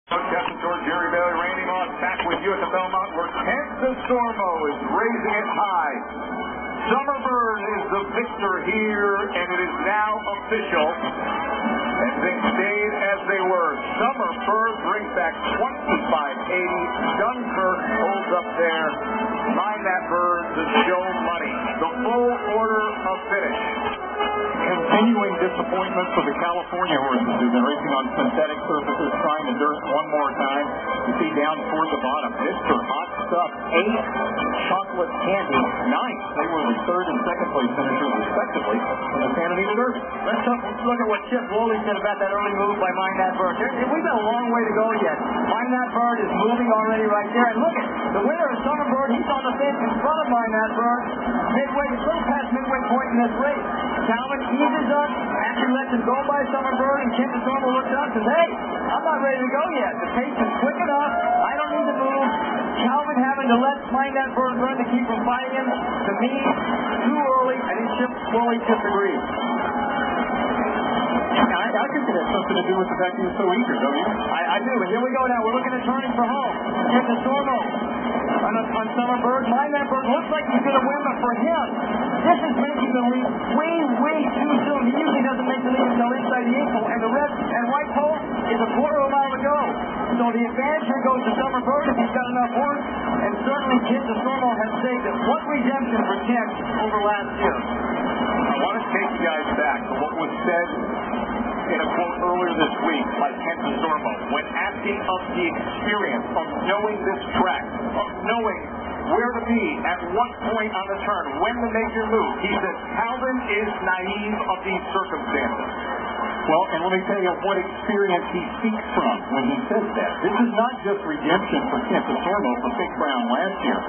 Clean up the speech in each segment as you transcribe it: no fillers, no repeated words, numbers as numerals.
Jerry Bailey reigning on back with you at the Belmont, where Kansas Stormo is raising it high. Summerbird is the victor here, and it is now official. And things stayed as they were. Summerbird brings back 2580. Dunkirk holds up there. Mind that bird to show money. The full order of finish. Continuing disappointment for the California horses who've been racing on synthetic surfaces, trying the dirt one more time. You see down toward the bottom, Mr. Hot Stuff, 8, Chocolate Candy, 9. They were the third and second place finishers respectively in the Santa Anita Derby. Let's look at what Chip Woolley said about that early move by Mind That Bird. We've got a long way to go yet. Mind That Bird is moving already right there. And look at the winner of Summerbird. He's on the fence in front of Mind That Bird. Midway, a little past midway point in this race. Calvin eases up, actually lets him go by Summerbird, and Kansas Stormo looks up and says, hey, I'm not ready to go yet. The pace is quick enough. I don't need to move. Calvin having to let Mind That Bird run to keep from fighting him. To me, too early. I think Chip Woolley disagrees. I think it has something to do with the fact he was so eager, don't you? I do, and here we go now. We're looking at turning for home. Kansas Stormo on Summerbird. Mind That Bird looks like he's going to win, but for him, this is making the lead way too soon. He usually doesn't make the lead until inside the ankle, and the red and white pole is a quarter of a mile to go. So the advantage here goes to Summerbird if he's got enough horse, and certainly Kansas Stormo has saved it. What redemption for Kent over last year. I want to take you guys back to what was said in a quote earlier this week by Kansas Stormo when asking of the experience of knowing this track, of knowing where to be at what point on the turn, when to make your move. He says Calvin is naive of these circumstances. Well, and let me tell you what experience he speaks from when he says that. This is not just redemption for Kansas Stormo for Big Brown last year.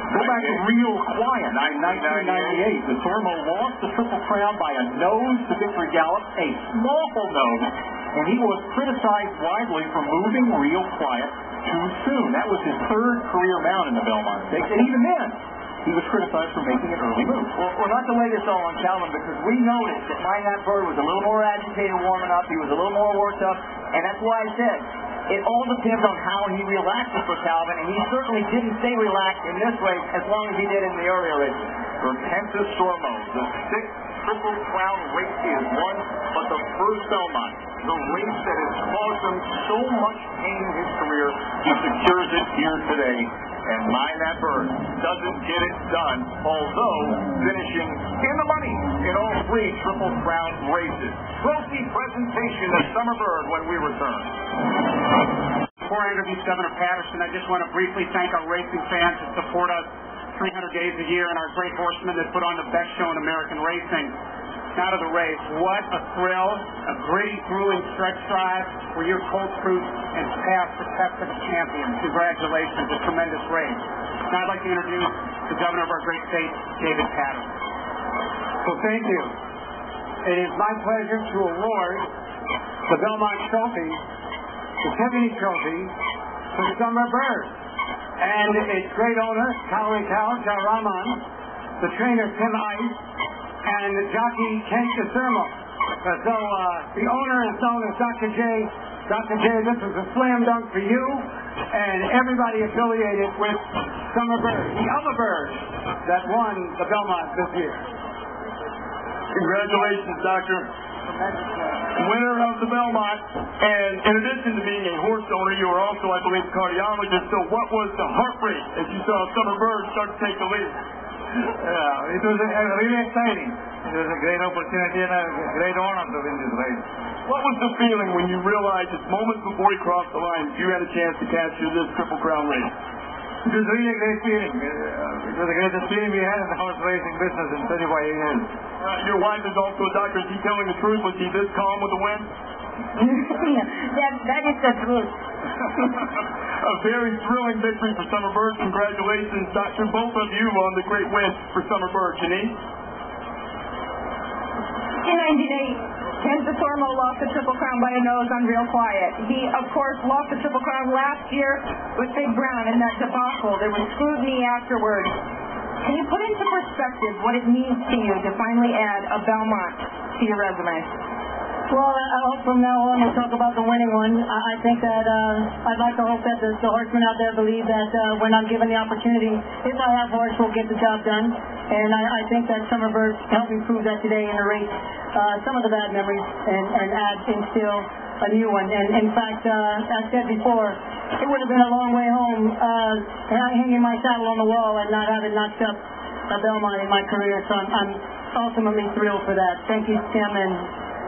Go back to Real Quiet, 1998. The Stormo lost the Triple Crown by a nose to Victory Gallop, a small nose, and he was criticized widely for moving Real Quiet too soon. That was his third career mount in the Belmont Stakes, and even then, he was criticized for making an early move. Well, not to lay this all on Calvin, because we noticed that Mind That Bird was a little more agitated warming up. He was a little more worked up, and that's why I said it all depends on how he relaxes for Calvin, and he certainly didn't stay relaxed in this race as long as he did in the earlier races. For Kansas Stormo, the 6th Triple Crown race he has won, but the first Belmont, the race that has caused him so much pain in his career, he secures it here today. And Mind That Bird doesn't get it done, although finishing in the money in all 3 Triple Crown races. Trophy presentation of Summerbird when we return. Before I introduce Governor Patterson, I just want to briefly thank our racing fans that support us 300 days a year and our great horsemen that put on the best show in American racing. Now to the race. What a thrill, a gritty, grueling stretch drive where your Colts cruise and pass the test of a champion. Congratulations, a tremendous race. Now I'd like to introduce the governor of our great state, David Patterson. Well, thank you. It is my pleasure to award the Belmont Trophy, the Tiffany Trophy, to Summerbird. And its great owner, Kal Rahman, the trainer, Tim Ice, and the jockey, Ken Casermo. So the owner is known as Dr. J. Dr. J, this is a slam dunk for you and everybody affiliated with Summerbird, the other bird that won the Belmont this year. Congratulations, Doctor. Winner of the Belmont. And in addition to being a horse owner, you were also, I believe, a cardiologist. So what was the heart rate as you saw Summerbird start to take the lead? It was really exciting. It was a great opportunity and a great honor to win this race. What was the feeling when you realized just moments before he crossed the line you had a chance to capture this Triple Crown race? It was really a great feeling. It was the greatest feeling we had in the horse racing business in 35 years. Your wife is also a doctor. Is he telling the truth? Was he this calm with the win? that is the truth. A very thrilling victory for Summerbird. Congratulations, Doctor, both of you on the great win for Summerbird. Janice? In 1998, Kansas Stormo lost the Triple Crown by a nose on Real Quiet. He, of course, lost the Triple Crown last year with Big Brown in that debacle. There was scrutiny afterwards. Can you put into perspective what it means to you to finally add a Belmont to your resume? Well, I hope from now on we'll talk about the winning one. I think that I'd like to hope that the horsemen out there believe that when I'm given the opportunity, if I have horse, we'll get the job done. And I think that Summer Bird helped me prove that today in the race. Some of the bad memories and instill a new one. And in fact, as I said before, it would have been a long way home hanging my saddle on the wall and not having knocked up a Belmont in my career. So I'm ultimately thrilled for that. Thank you, Tim and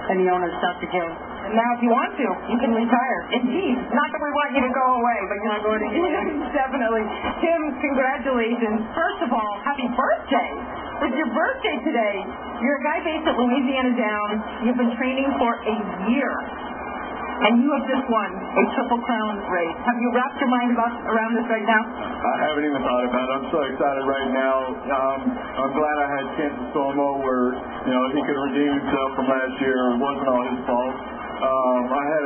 the owners, Dr. Gill. And now if you want to, you can retire. Indeed. Not that we want you to go away, but you're not going to Definitely. Tim, congratulations. First of all, happy birthday. It's your birthday today. You're a guy based at Louisiana Downs. You've been training for a year. And you have just won a Triple Crown race. Have you wrapped your mind around this right now? I haven't even thought about it. I'm so excited right now. I'm glad I had Kansas Stormo where, he could redeem himself from last year. It wasn't all his fault. I had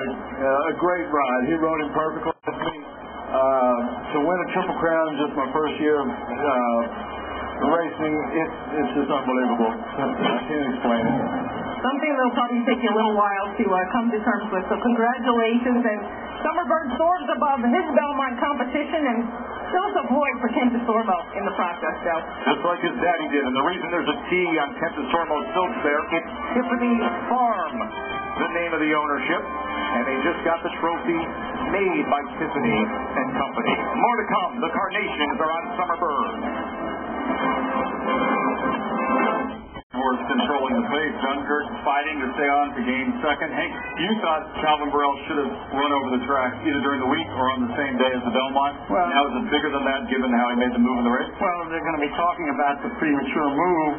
a great ride. He rode him perfectly with me. To win a Triple Crown in just my first year of racing, it's just unbelievable. I can't explain it. Something that'll probably take you a little while to come to terms with. So congratulations. And Summer Bird soars above his Belmont competition and fills a void for Kansas Stormo in the process, Joe. Just like his daddy did. And the reason there's a T on Kansas Stormo's silks there, it's Tiffany Farm, the name of the ownership. And they just got the trophy made by Tiffany and Company. More to come. The Carnations are on Summer Bird. Horse controlling the pace. Dunkirk fighting to stay on to gain second. Hank, you thought Calvin Borel should have run over the track either during the week or on the same day as the Belmont. Well, now is it bigger than that given how he made the move in the race? Well, they're going to be talking about the premature move,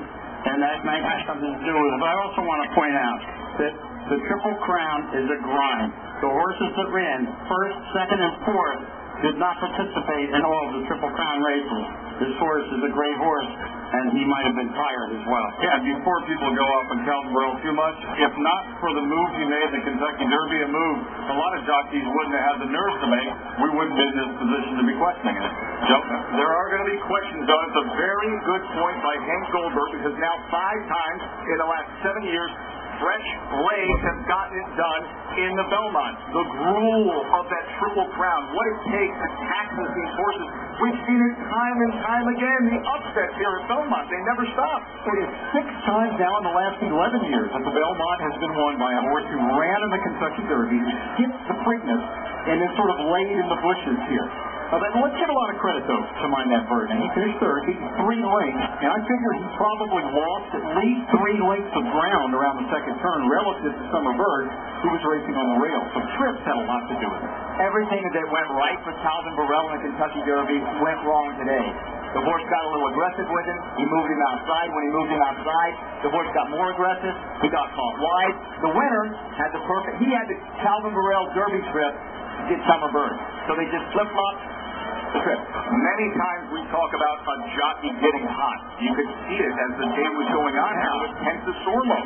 and that might have something to do with it. But I also want to point out that the Triple Crown is a grind. The horses that ran first, second, and fourth did not participate in all of the Triple Crown races. This horse is a great horse, and he might have been tired as well. Yeah, before people go off on Calvin Borel too much, if not for the move he made in the Kentucky Derby, a move a lot of jockeys wouldn't have had the nerve to make, we wouldn't be in this position to be questioning it. Joe, there are going to be questions on it. It's a very good point by Hank Goldberg because now 5 times in the last 7 years, fresh legs have gotten it done in the Belmont. The gruel of that Triple Crown, what it takes to taxes these horses. We've seen it time and time again. The upsets here at Belmont, they never stop. It is 6 times now in the last 11 years that the Belmont has been won by a horse who ran in the Kentucky Derby, skipped the Preakness, and then sort of laid in the bushes here. But let's give a lot of credit, though, to Minette Bird. And he finished third, beating 3 lengths, and I figure he probably lost at least 3 lengths of ground around the second turn relative to Summer Bird, who was racing on the rail. So trips had a lot to do with it. Everything that went right for Calvin Borel in the Kentucky Derby went wrong today. The horse got a little aggressive with him. He moved him outside. When he moved him outside, the horse got more aggressive. He got caught wide. The winner had the Calvin Borel Derby trip did Summer Bird. So they just flip-flopped the trip. Many times we talk about a jockey getting hot. You could see it as the day was going on now with Kansas Stormo.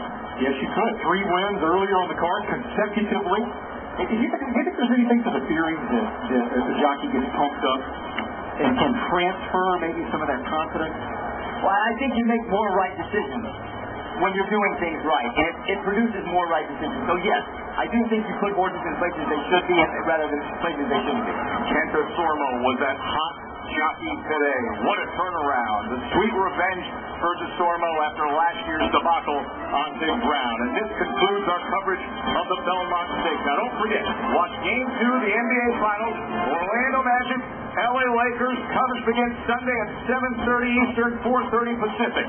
Yes, you could. 3 wins earlier on the card consecutively. Do you think there's anything to the theory that the jockey gets pumped up and can transfer maybe some of that confidence? Well, I think you make more right decisions when you're doing things right. And it produces more right decisions. So, yes, I do think you put horses in places they should be rather than places they shouldn't be. Kansas Stormo was that hot jockey today. What a turnaround. The sweet revenge for DeStormo after last year's debacle on big ground. And this concludes our coverage of the Belmont Stakes. Now don't forget, watch Game 2 of the NBA Finals. Orlando Magic, LA Lakers. Coverage begins Sunday at 7:30 Eastern, 4:30 Pacific.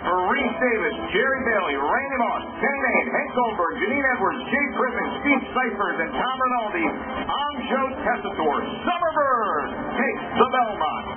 For Reese Davis, Jerry Bailey, Randy Moss, Kenny Mayne, Hank Goldberg, Janine Edwards, Jay Prittman, Steve Seifert, and Tom Rinaldi, I'm Joe Tessitore. Summer Bird takes the Belmont.